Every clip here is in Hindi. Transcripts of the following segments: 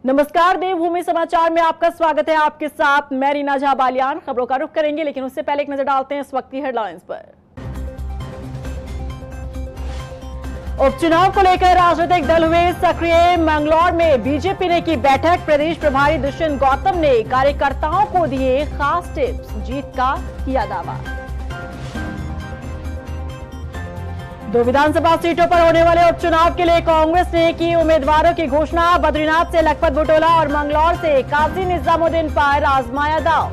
नमस्कार, देवभूमि समाचार में आपका स्वागत है। आपके साथ मैं रीना झा बालियान। खबरों का रुख करेंगे, लेकिन उससे पहले एक नजर डालते हैं इस वक्त की हेडलाइंस पर। उपचुनाव को लेकर राजनीतिक दल हुए सक्रिय। मंगलौर में बीजेपी ने की बैठक। प्रदेश प्रभारी दुष्यंत गौतम ने कार्यकर्ताओं को दिए खास टिप्स। जीत का किया दावा। 2 विधानसभा सीटों पर होने वाले उपचुनाव के लिए कांग्रेस ने की उम्मीदवारों की घोषणा। बद्रीनाथ से लखपत बुटोला और मंगलौर से काजी निजामुद्दीन पर आजमाया दांव।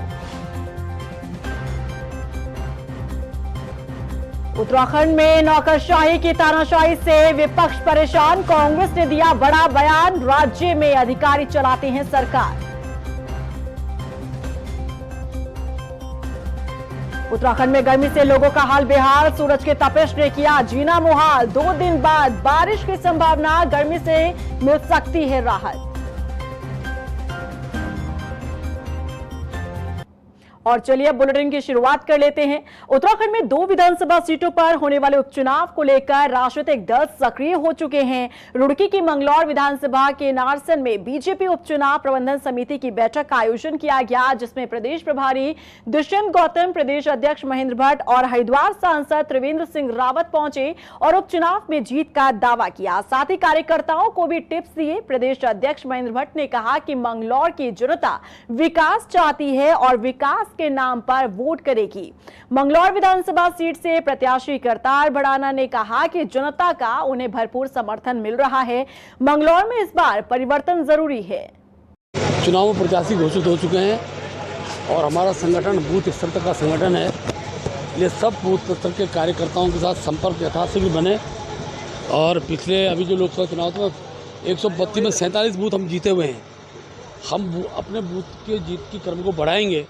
उत्तराखंड में नौकरशाही की तानाशाही से विपक्ष परेशान। कांग्रेस ने दिया बड़ा बयान। राज्य में अधिकारी चलाते हैं सरकार। उत्तराखंड में गर्मी से लोगों का हाल बेहाल। सूरज के तपिश ने किया जीना मुहाल। 2 दिन बाद बारिश की संभावना। गर्मी से मिल सकती है राहत। और चलिए अब बुलेटिन की शुरुआत कर लेते हैं। उत्तराखंड में 2 विधानसभा सीटों पर होने वाले उपचुनाव को लेकर राजनीतिक दल सक्रिय हो चुके हैं। रुड़की की मंगलौर विधानसभा के नारसन में बीजेपी उपचुनाव प्रबंधन समिति की बैठक का आयोजन किया गया, जिसमें प्रदेश प्रभारी दुष्यंत गौतम, प्रदेश अध्यक्ष महेंद्र भट्ट और हरिद्वार सांसद त्रिवेंद्र सिंह रावत पहुंचे और उपचुनाव में जीत का दावा किया। साथ ही कार्यकर्ताओं को भी टिप्स दिए। प्रदेश अध्यक्ष महेंद्र भट्ट ने कहा कि मंगलौर की जनता विकास चाहती है और विकास के नाम पर वोट करेगी। मंगलौर विधानसभा सीट से प्रत्याशी करतार भड़ाना ने कहा कि जनता का उन्हें भरपूर समर्थन मिल रहा है। मंगलौर में इस बार परिवर्तन जरूरी है। चुनाव में प्रत्याशी घोषित हो चुके हैं और हमारा संगठन बूथ स्तर तक का संगठन है। ये सब बूथ स्तर के कार्यकर्ताओं के साथ संपर्क यथाशीघ्र बने। और पिछले अभी जो लोकसभा चुनाव था 132 में 47 बूथ हम जीते हुए हैं। हम अपने बूथ के जीत की क्रम को बढ़ाएंगे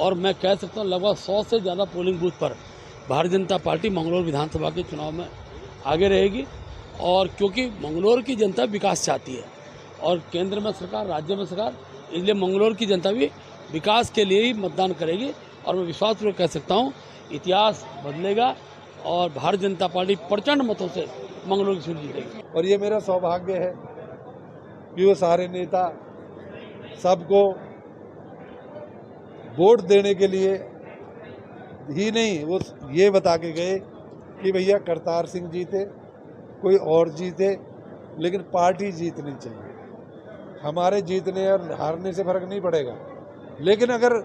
और मैं कह सकता हूँ लगभग 100 से ज़्यादा पोलिंग बूथ पर भारतीय जनता पार्टी मंगलौर विधानसभा के चुनाव में आगे रहेगी। और क्योंकि मंगलौर की जनता विकास चाहती है और केंद्र में सरकार, राज्य में सरकार, इसलिए मंगलौर की जनता भी विकास के लिए ही मतदान करेगी। और मैं विश्वासपूर्वक कह सकता हूँ इतिहास बदलेगा और भारतीय जनता पार्टी प्रचंड मतों से मंगलौर की सीट जीतेगी। और ये मेरा सौभाग्य है कि वो सारे नेता सबको वोट देने के लिए ही नहीं, वो ये बता के गए कि भैया करतार सिंह जीते, कोई और जीते, लेकिन पार्टी जीतनी चाहिए। हमारे जीतने और हारने से फर्क नहीं पड़ेगा, लेकिन अगर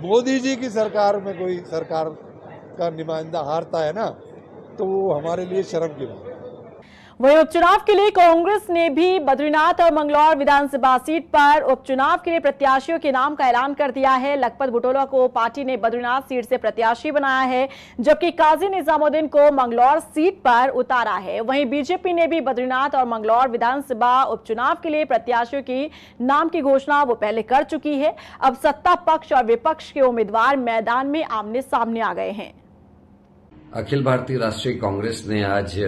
मोदी जी की सरकार में कोई सरकार का नुमाइंदा हारता है ना, तो वो हमारे लिए शर्म की बात है। वहीं उपचुनाव के लिए कांग्रेस ने भी बद्रीनाथ और मंगलौर विधानसभा सीट पर उपचुनाव के लिए प्रत्याशियों के नाम का ऐलान कर दिया है। लखपत बुटोला को पार्टी ने बद्रीनाथ सीट से प्रत्याशी बनाया है, जबकि काजी निजामुद्दीन को मंगलौर सीट पर उतारा है। वहीं बीजेपी ने भी बद्रीनाथ और मंगलौर विधानसभा उपचुनाव के लिए प्रत्याशियों की नाम की घोषणा वो पहले कर चुकी है। अब सत्ता पक्ष और विपक्ष के उम्मीदवार मैदान में आमने सामने आ गए हैं। अखिल भारतीय राष्ट्रीय कांग्रेस ने आज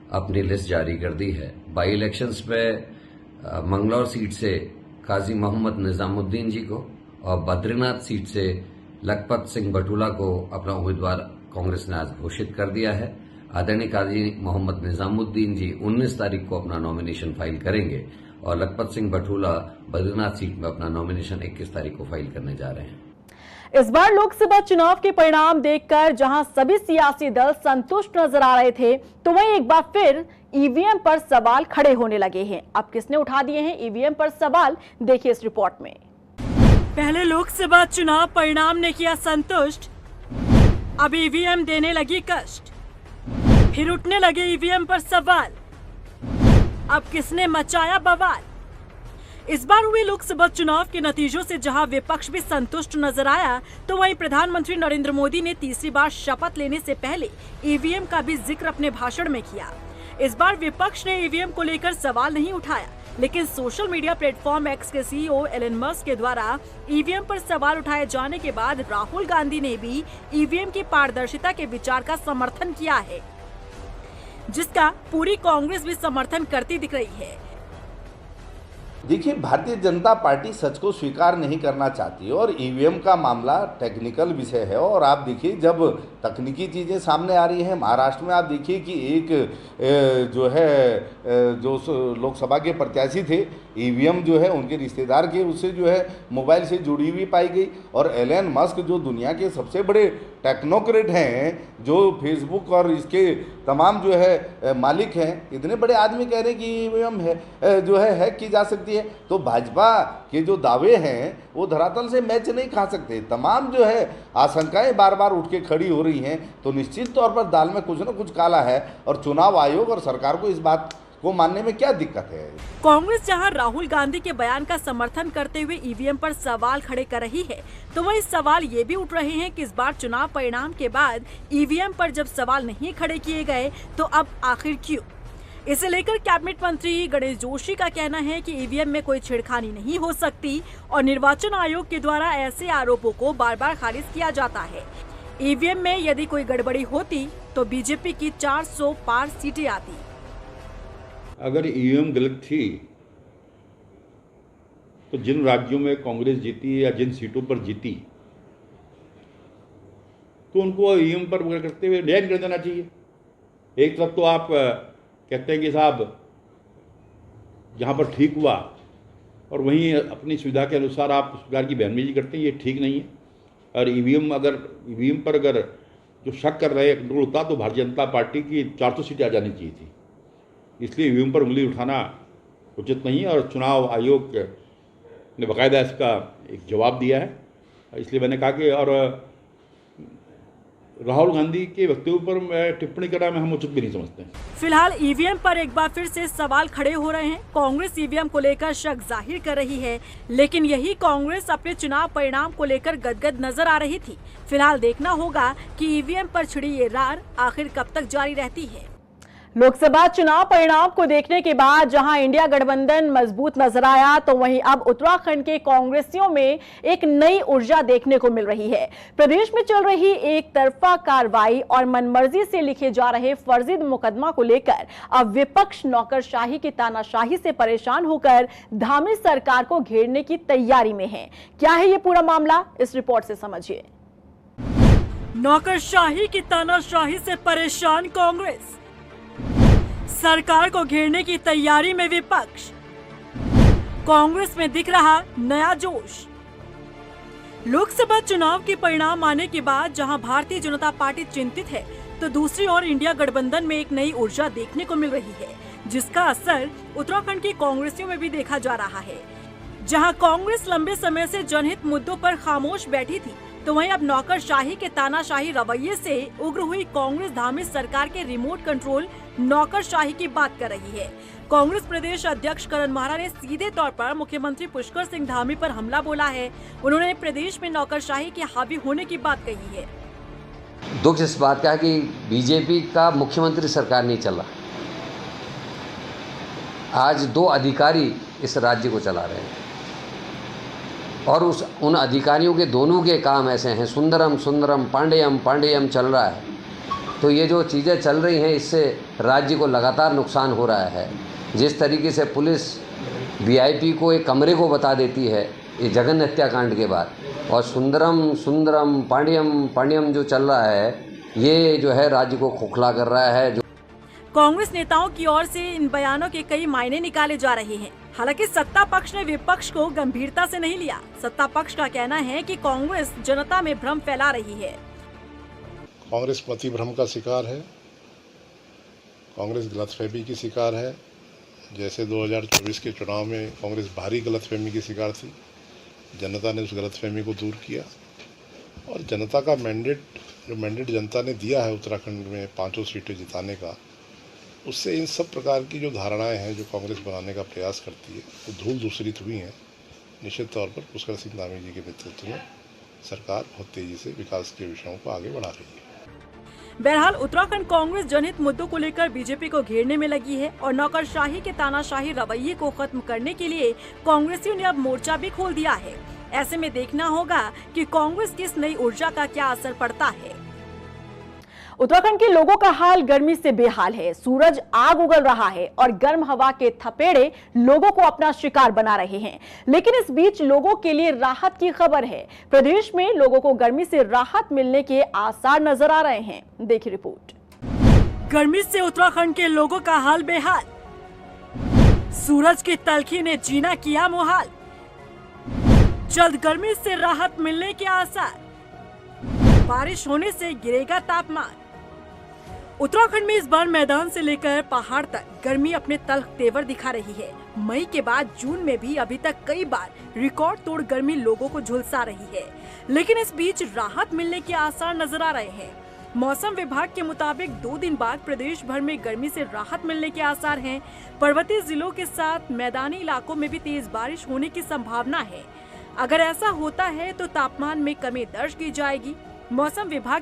अपनी लिस्ट जारी कर दी है। बाई इलेक्शंस में मंगलौर सीट से काजी मोहम्मद निजामुद्दीन जी को और बद्रीनाथ सीट से लखपत सिंह बटुला को अपना उम्मीदवार कांग्रेस ने आज घोषित कर दिया है। आदरणीय काजी मोहम्मद निजामुद्दीन जी 19 तारीख को अपना नॉमिनेशन फाइल करेंगे और लखपत सिंह बटुला बद्रीनाथ सीट में अपना नॉमिनेशन 21 तारीख को फाइल करने जा रहे हैं। इस बार लोकसभा चुनाव के परिणाम देखकर जहां सभी सियासी दल संतुष्ट नजर आ रहे थे, तो वहीं एक बार फिर ईवीएम पर सवाल खड़े होने लगे हैं। अब किसने उठा दिए हैं ईवीएम पर सवाल, देखिए इस रिपोर्ट में। पहले लोकसभा चुनाव परिणाम ने किया संतुष्ट, अब ईवीएम देने लगी कष्ट। फिर उठने लगे ईवीएम पर सवाल, अब किसने मचाया बवाल। इस बार हुए लोकसभा चुनाव के नतीजों से जहां विपक्ष भी संतुष्ट नजर आया, तो वहीं प्रधानमंत्री नरेंद्र मोदी ने तीसरी बार शपथ लेने से पहले ईवीएम का भी जिक्र अपने भाषण में किया। इस बार विपक्ष ने ईवीएम को लेकर सवाल नहीं उठाया, लेकिन सोशल मीडिया प्लेटफॉर्म एक्स के सीईओ एलन मस्क के द्वारा ईवीएम पर सवाल उठाए जाने के बाद राहुल गांधी ने भी ईवीएम की पारदर्शिता के विचार का समर्थन किया है, जिसका पूरी कांग्रेस भी समर्थन करती दिख रही है। देखिए, भारतीय जनता पार्टी सच को स्वीकार नहीं करना चाहती है और ईवीएम का मामला टेक्निकल विषय है। और आप देखिए, जब तकनीकी चीज़ें सामने आ रही हैं। महाराष्ट्र में आप देखिए कि एक जो लोकसभा के प्रत्याशी थे, ईवीएम जो है उनके रिश्तेदार के उससे जो है मोबाइल से जुड़ी हुई पाई गई। और एलन मस्क जो दुनिया के सबसे बड़े टेक्नोक्रेट हैं, जो फेसबुक और इसके तमाम जो है मालिक हैं, इतने बड़े आदमी कह रहे हैं कि ईवीएम है जो है हैक की जा सकती है। तो भाजपा के जो दावे हैं वो धरातल से मैच नहीं खा सकते। तमाम जो है आशंकाएं बार बार उठ के खड़ी हो रही हैं। तो निश्चित तौर पर दाल में कुछ न कुछ काला है और चुनाव आयोग और सरकार को इस बात को मानने में क्या दिक्कत है। कांग्रेस जहां राहुल गांधी के बयान का समर्थन करते हुए ईवीएम पर सवाल खड़े कर रही है, तो वहीं सवाल ये भी उठ रहे हैं कि इस बार चुनाव परिणाम के बाद ईवीएम पर जब सवाल नहीं खड़े किए गए तो अब आखिर क्यों। इसे लेकर कैबिनेट मंत्री गणेश जोशी का कहना है कि ईवीएम में कोई छेड़खानी नहीं हो सकती और निर्वाचन आयोग के द्वारा ऐसे आरोपों को बार बार खारिज किया जाता है। ईवीएम में यदि कोई गड़बड़ी होती तो बीजेपी की 400 पार सीटें आती। अगर ईवीएम गलत थी तो जिन राज्यों में कांग्रेस जीती या जिन सीटों पर जीती तो उनको ईवीएम पर करते हुए बैन कर देना चाहिए। एक तरफ तो आप कहते हैं कि साहब जहाँ पर ठीक हुआ और वहीं अपनी सुविधा के अनुसार आप उस प्रकार की बयानबाजी करते हैं, ये ठीक नहीं है। और ईवीएम पर अगर जो शक कर रहे कंट्रोल होता तो भारतीय जनता पार्टी की 400 सीटें आ जानी चाहिए थी। इसलिए ईवीएम पर उंगली उठाना उचित नहीं है और चुनाव आयोग ने बाकायदा इसका एक जवाब दिया है। इसलिए मैंने कहा कि और राहुल गांधी के वक्तव्य पर मैं टिप्पणी करना में हम उचित भी नहीं समझते हैं। फिलहाल ईवीएम पर एक बार फिर से सवाल खड़े हो रहे हैं। कांग्रेस ईवीएम को लेकर शक जाहिर कर रही है, लेकिन यही कांग्रेस अपने चुनाव परिणाम को लेकर गदगद नजर आ रही थी। फिलहाल देखना होगा कि ईवीएम पर छिड़ी ये रार आखिर कब तक जारी रहती है। लोकसभा चुनाव परिणाम को देखने के बाद जहां इंडिया गठबंधन मजबूत नजर आया, तो वहीं अब उत्तराखंड के कांग्रेसियों में एक नई ऊर्जा देखने को मिल रही है। प्रदेश में चल रही एक तरफा कार्रवाई और मनमर्जी से लिखे जा रहे फर्जी मुकदमा को लेकर अब विपक्ष नौकरशाही की तानाशाही से परेशान होकर धामी सरकार को घेरने की तैयारी में है। क्या है ये पूरा मामला, इस रिपोर्ट से समझिए। नौकरशाही की तानाशाही से परेशान कांग्रेस, सरकार को घेरने की तैयारी में विपक्ष, कांग्रेस में दिख रहा नया जोश। लोकसभा चुनाव के परिणाम आने के बाद जहां भारतीय जनता पार्टी चिंतित है, तो दूसरी ओर इंडिया गठबंधन में एक नई ऊर्जा देखने को मिल रही है, जिसका असर उत्तराखंड की कांग्रेसियों में भी देखा जा रहा है। जहां कांग्रेस लंबे समय से जनहित मुद्दों पर खामोश बैठी थी, तो वहीं अब नौकरशाही के तानाशाही रवैये से उग्र हुई कांग्रेस धामी सरकार के रिमोट कंट्रोल नौकरशाही की बात कर रही है। कांग्रेस प्रदेश अध्यक्ष करण माहरा ने सीधे तौर पर मुख्यमंत्री पुष्कर सिंह धामी पर हमला बोला है। उन्होंने प्रदेश में नौकरशाही के हावी होने की बात कही है। दुख इस बात का है कि बीजेपी का मुख्यमंत्री सरकार नहीं चल रहा। आज 2 अधिकारी इस राज्य को चला रहे हैं और उन अधिकारियों के दोनों के काम ऐसे हैं, सुंदरम सुंदरम पांडेयम पांडेयम चल रहा है। तो ये जो चीज़ें चल रही हैं, इससे राज्य को लगातार नुकसान हो रहा है। जिस तरीके से पुलिस वीआईपी को एक कमरे को बता देती है ये जगन हत्याकांड के बाद, और सुंदरम सुंदरम पांडेयम पांडेयम जो चल रहा है, ये जो है राज्य को खोखला कर रहा है। जो कांग्रेस नेताओं की ओर से इन बयानों के कई मायने निकाले जा रहे हैं। हालांकि सत्ता पक्ष ने विपक्ष को गंभीरता से नहीं लिया। सत्ता पक्ष का कहना है कि कांग्रेस जनता में भ्रम फैला रही है। कांग्रेस पति भ्रम का शिकार है, कांग्रेस गलतफहमी की शिकार है। जैसे 2024 के चुनाव में कांग्रेस भारी गलतफहमी की शिकार थी, जनता ने उस गलतफहमी को दूर किया और जनता का मैंडेट जनता ने दिया है उत्तराखंड में 500 सीटें जिताने का, उससे इन सब प्रकार की जो धारणाएं हैं जो कांग्रेस बनाने का प्रयास करती है वो धूल दूसरित हुई हैं। निश्चित तौर पर पुष्कर सिंह धामी जी के नेतृत्व में सरकार बहुत तेजी से विकास के विषयों को आगे बढ़ा रही है। बहरहाल उत्तराखंड कांग्रेस जनहित मुद्दों को लेकर बीजेपी को घेरने में लगी है और नौकरशाही के तानाशाही रवैये को खत्म करने के लिए कांग्रेसियों ने अब मोर्चा भी खोल दिया है। ऐसे में देखना होगा कि कांग्रेस की इस नई ऊर्जा का क्या असर पड़ता है। उत्तराखंड के लोगों का हाल गर्मी से बेहाल है। सूरज आग उगल रहा है और गर्म हवा के थपेड़े लोगों को अपना शिकार बना रहे हैं। लेकिन इस बीच लोगों के लिए राहत की खबर है। प्रदेश में लोगों को गर्मी से राहत मिलने के आसार नजर आ रहे हैं। देखिए रिपोर्ट। गर्मी से उत्तराखंड के लोगों का हाल बेहाल। सूरज की तलखी ने जीना किया मुहाल। जल्द गर्मी से राहत मिलने के आसार। बारिश होने से गिरेगा तापमान। उत्तराखंड में इस बार मैदान से लेकर पहाड़ तक गर्मी अपने तल्ख तेवर दिखा रही है। मई के बाद जून में भी अभी तक कई बार रिकॉर्ड तोड़ गर्मी लोगों को झुलसा रही है। लेकिन इस बीच राहत मिलने के आसार नजर आ रहे हैं। मौसम विभाग के मुताबिक 2 दिन बाद प्रदेश भर में गर्मी से राहत मिलने के आसार हैं। पर्वतीय जिलों के साथ मैदानी इलाकों में भी तेज बारिश होने की संभावना है। अगर ऐसा होता है तो तापमान में कमी दर्ज की जाएगी। मौसम विभाग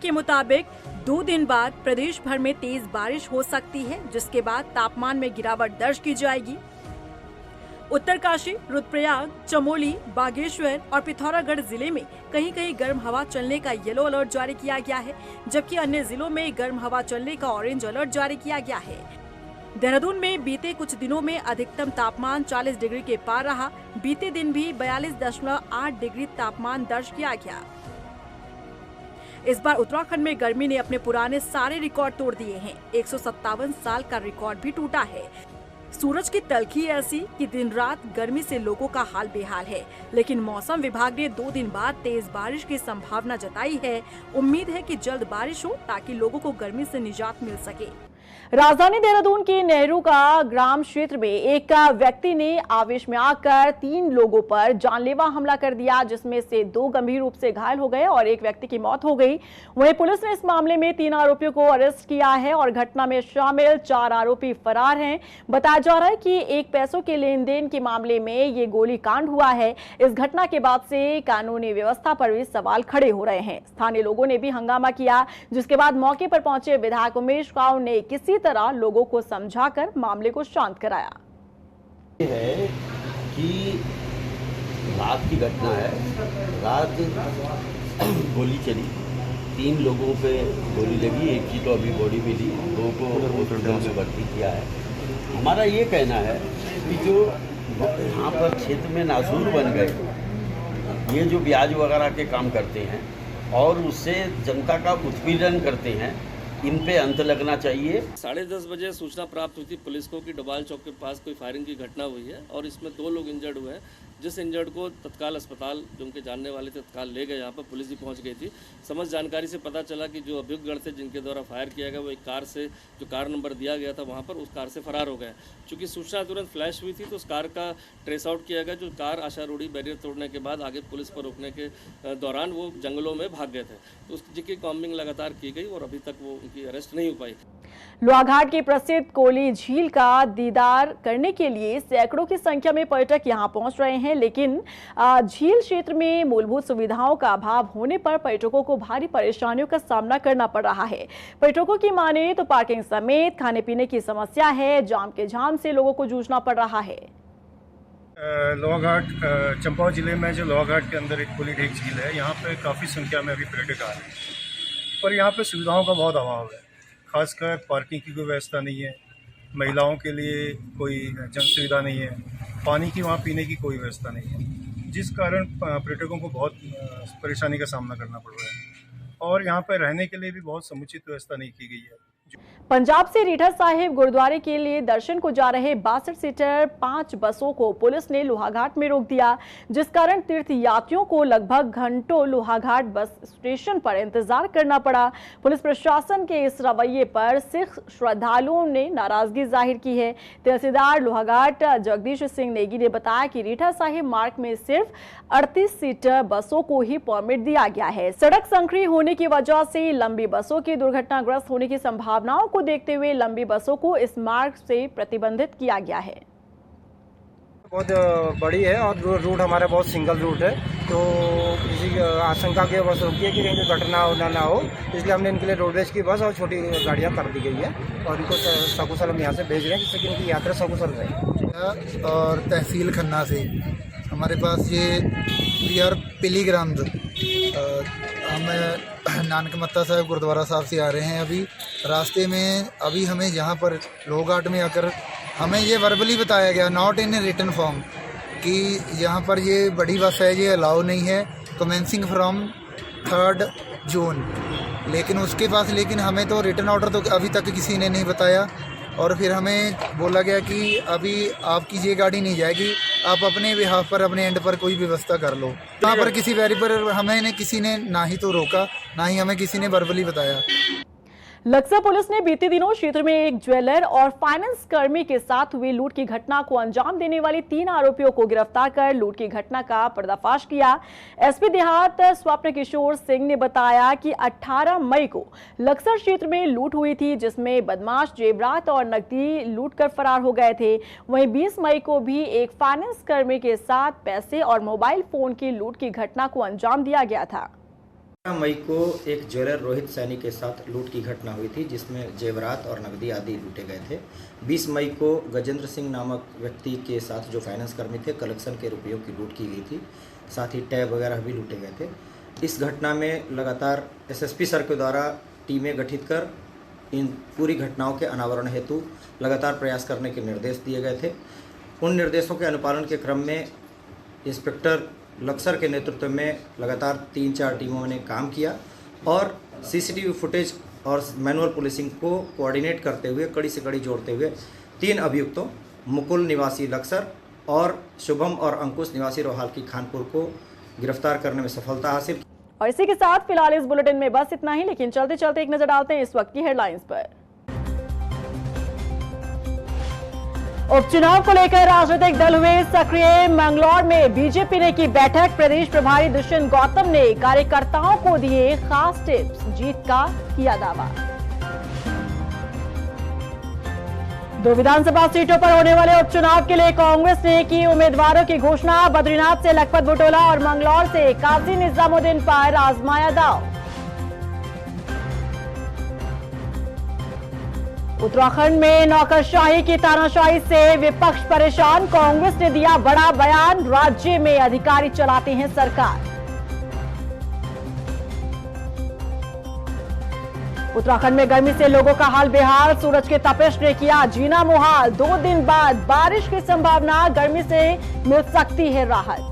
के मुताबिक 2 दिन बाद प्रदेश भर में तेज बारिश हो सकती है, जिसके बाद तापमान में गिरावट दर्ज की जाएगी। उत्तरकाशी, रुद्रप्रयाग, चमोली, बागेश्वर और पिथौरागढ़ जिले में कहीं कहीं गर्म हवा चलने का येलो अलर्ट जारी किया गया है, जबकि अन्य जिलों में गर्म हवा चलने का ऑरेंज अलर्ट जारी किया गया है। देहरादून में बीते कुछ दिनों में अधिकतम तापमान 40 डिग्री के पार रहा। बीते दिन भी 42.8 डिग्री तापमान दर्ज किया गया। इस बार उत्तराखंड में गर्मी ने अपने पुराने सारे रिकॉर्ड तोड़ दिए हैं। 157 साल का रिकॉर्ड भी टूटा है। सूरज की तलखी ऐसी कि दिन रात गर्मी से लोगों का हाल बेहाल है। लेकिन मौसम विभाग ने 2 दिन बाद तेज बारिश की संभावना जताई है। उम्मीद है कि जल्द बारिश हो ताकि लोगों को गर्मी से निजात मिल सके। राजधानी देहरादून के नेहरू का ग्राम क्षेत्र में एक व्यक्ति ने आवेश में आकर 3 लोगों पर जानलेवा हमला कर दिया, जिसमें से 2 गंभीर रूप से घायल हो गए और एक व्यक्ति की मौत हो गई। वहीं पुलिस ने इस मामले में 3 आरोपियों को अरेस्ट किया है और घटना में शामिल 4 आरोपी फरार हैं। बताया जा रहा है कि एक पैसों के लेन देन के मामले में ये गोलीकांड हुआ है। इस घटना के बाद से कानूनी व्यवस्था पर भी सवाल खड़े हो रहे हैं। स्थानीय लोगों ने भी हंगामा किया, जिसके बाद मौके पर पहुंचे विधायक उमेश राव ने किसी तरह लोगों को समझाकर मामले को शांत कराया। है कि रात की घटना है। रात गोली चली, 3 लोगों पे गोली लगी, एक की तो अभी बॉडी मिली, 2 को हॉस्पिटल में भर्ती किया है। हमारा ये कहना है कि जो यहाँ पर क्षेत्र में नासूर बन गए, ये जो ब्याज वगैरह के काम करते हैं और उससे जनता का उत्पीड़न करते हैं, इन पे अंत लगना चाहिए। 10:30 बजे सूचना प्राप्त हुई थी पुलिस को कि डोभाल चौक के पास कोई फायरिंग की घटना हुई है और इसमें 2 लोग इंजर्ड हुए हैं। जिस इंजर्ड को तत्काल अस्पताल, जो उनके जानने वाले थे, तत्काल ले गए। यहाँ पर पुलिस भी पहुँच गई थी। समझ जानकारी से पता चला कि जो अभियुक्तगण थे जिनके द्वारा फायर किया गया, वो एक कार से, जो कार नंबर दिया गया था वहाँ पर, उस कार से फरार हो गए। चूँकि सूचना तुरंत फ्लैश हुई थी तो उस कार का ट्रेस आउट किया गया। जो कार आशारूढ़ी बैरियर तोड़ने के बाद आगे पुलिस पर रोकने के दौरान वो जंगलों में भाग गए थे। तो उसकी कॉम्बिंग लगातार की गई और अभी तक वो उनकी अरेस्ट नहीं हो पाई। लोहाघाट की प्रसिद्ध कोली झील का दीदार करने के लिए सैकड़ों की संख्या में पर्यटक यहां पहुंच रहे हैं, लेकिन झील क्षेत्र में मूलभूत सुविधाओं का अभाव होने पर पर्यटकों को भारी परेशानियों का सामना करना पड़ रहा है। पर्यटकों की माने तो पार्किंग समेत खाने पीने की समस्या है। जाम के झाम से लोगों को जूझना पड़ रहा है। लोहाघाट चंपावत जिले में जो लोहाघाट के अंदर एक कोली ढेक झील है, यहाँ पे काफ़ी संख्या में अभी पर्यटक आ रहे हैं, पर यहाँ पे सुविधाओं का बहुत अभाव है। खासकर पार्किंग की कोई व्यवस्था नहीं है, महिलाओं के लिए कोई जन सुविधा नहीं है, पानी की वहाँ पीने की कोई व्यवस्था नहीं है, जिस कारण पर्यटकों को बहुत परेशानी का सामना करना पड़ रहा है। और यहाँ पर रहने के लिए भी बहुत समुचित व्यवस्था नहीं की गई है। पंजाब से रीठा साहिब गुरुद्वारे के लिए दर्शन को जा रहे 62 सीटर 5 बसों को पुलिस ने लोहाघाट में रोक दिया, जिस कारण तीर्थ यात्रियों को लगभग घंटों लोहाघाट बस स्टेशन पर इंतजार करना पड़ा। पुलिस प्रशासन के इस रवैये पर सिख श्रद्धालुओं ने नाराजगी जाहिर की है। तहसीलदार लोहाघाट जगदीश सिंह नेगी ने बताया कि रीठा साहिब मार्ग में सिर्फ 38 सीटर बसों को ही परमिट दिया गया है। सड़क संकरी होने की वजह से लंबी बसों की दुर्घटनाग्रस्त होने की संभावनाओं को देखते हुए लंबी बसों को इस मार्ग से प्रतिबंधित किया गया है। बहुत बड़ी है और रूट हमारा बहुत सिंगल रूट है, तो किसी आशंका की बस रुकी है कि कहीं कोई घटना हो ना हो, इसलिए हमने इनके लिए रोडवेज की बस और छोटी गाड़ियां कर दी गई है और इनको सकुशल हम यहाँ से भेज रहे हैं, जिससे कि इनकी यात्रा सकुशल रहे। और तहसील खन्ना से हमारे पास ये वी आर पिलीग्राम्स हम नानक मत्ता साहिब गुरुद्वारा साहब से आ रहे हैं। अभी रास्ते में अभी हमें यहाँ पर लोघाट में आकर हमें ये वर्बली बताया गया, नॉट इन रिटन फॉर्म, कि यहाँ पर ये बड़ी बस है, ये अलाउ नहीं है कमेंसिंग फ्रॉम 3 जून। लेकिन उसके पास हमें तो रिटन ऑर्डर तो अभी तक किसी ने नहीं बताया। और फिर हमें बोला गया कि अभी आपकी ये गाड़ी नहीं जाएगी, आप अपने बिहाफ पर अपने एंड पर कोई व्यवस्था कर लो। यहाँ पर किसी वैरी पर हमें किसी ने ना ही तो रोका, ना ही हमें किसी ने वर्बली बताया। लक्सर पुलिस ने बीते दिनों क्षेत्र में एक ज्वेलर और फाइनेंस कर्मी के साथ हुई लूट की घटना को अंजाम देने वाले 3 आरोपियों को गिरफ्तार कर लूट की घटना का पर्दाफाश किया। एसपी देहात स्वप्न किशोर सिंह ने बताया कि 18 मई को लक्सर क्षेत्र में लूट हुई थी, जिसमें बदमाश जेवरात और नकदी लूट कर फरार हो गए थे। वहीं 20 मई को भी एक फाइनेंस कर्मी के साथ पैसे और मोबाइल फोन की लूट की घटना को अंजाम दिया गया था। 18 मई को एक ज्वेलर रोहित सैनी के साथ लूट की घटना हुई थी, जिसमें जेवरात और नकदी आदि लूटे गए थे। 20 मई को गजेंद्र सिंह नामक व्यक्ति के साथ जो फाइनेंस कर्मी थे, कलेक्शन के रुपयों की लूट की गई थी, साथ ही टैब वगैरह भी लूटे गए थे। इस घटना में लगातार एसएसपी सर के द्वारा टीमें गठित कर इन पूरी घटनाओं के अनावरण हेतु लगातार प्रयास करने के निर्देश दिए गए थे। उन निर्देशों के अनुपालन के क्रम में इंस्पेक्टर लक्सर के नेतृत्व में लगातार 3-4 टीमों ने काम किया और सीसीटीवी फुटेज और मैनुअल पुलिसिंग को कोऑर्डिनेट करते हुए, कड़ी से कड़ी जोड़ते हुए 3 अभियुक्तों मुकुल निवासी लक्सर और शुभम और अंकुश निवासी रोहाल की खानपुर को गिरफ्तार करने में सफलता हासिल की। और इसी के साथ फिलहाल इस बुलेटिन में बस इतना ही, लेकिन चलते चलते एक नजर डालते हैं इस वक्त की हेडलाइंस पर। उपचुनाव को लेकर राजनीतिक दल हुए सक्रिय। मंगलौर में बीजेपी ने की बैठक। प्रदेश प्रभारी दुष्यंत गौतम ने कार्यकर्ताओं को दिए खास टिप्स, जीत का किया दावा। 2 विधानसभा सीटों पर होने वाले उपचुनाव के लिए कांग्रेस ने की उम्मीदवारों की घोषणा। बद्रीनाथ से लखपत बुटोला और मंगलौर से काजी निजामुद्दीन पर आजमाया दाव। उत्तराखंड में नौकरशाही की तानाशाही से विपक्ष परेशान। कांग्रेस ने दिया बड़ा बयान, राज्य में अधिकारी चलाते हैं सरकार। उत्तराखंड में गर्मी से लोगों का हाल बेहाल। सूरज के तपिश ने किया जीना मुहाल। 2 दिन बाद बारिश की संभावना, गर्मी से मिल सकती है राहत।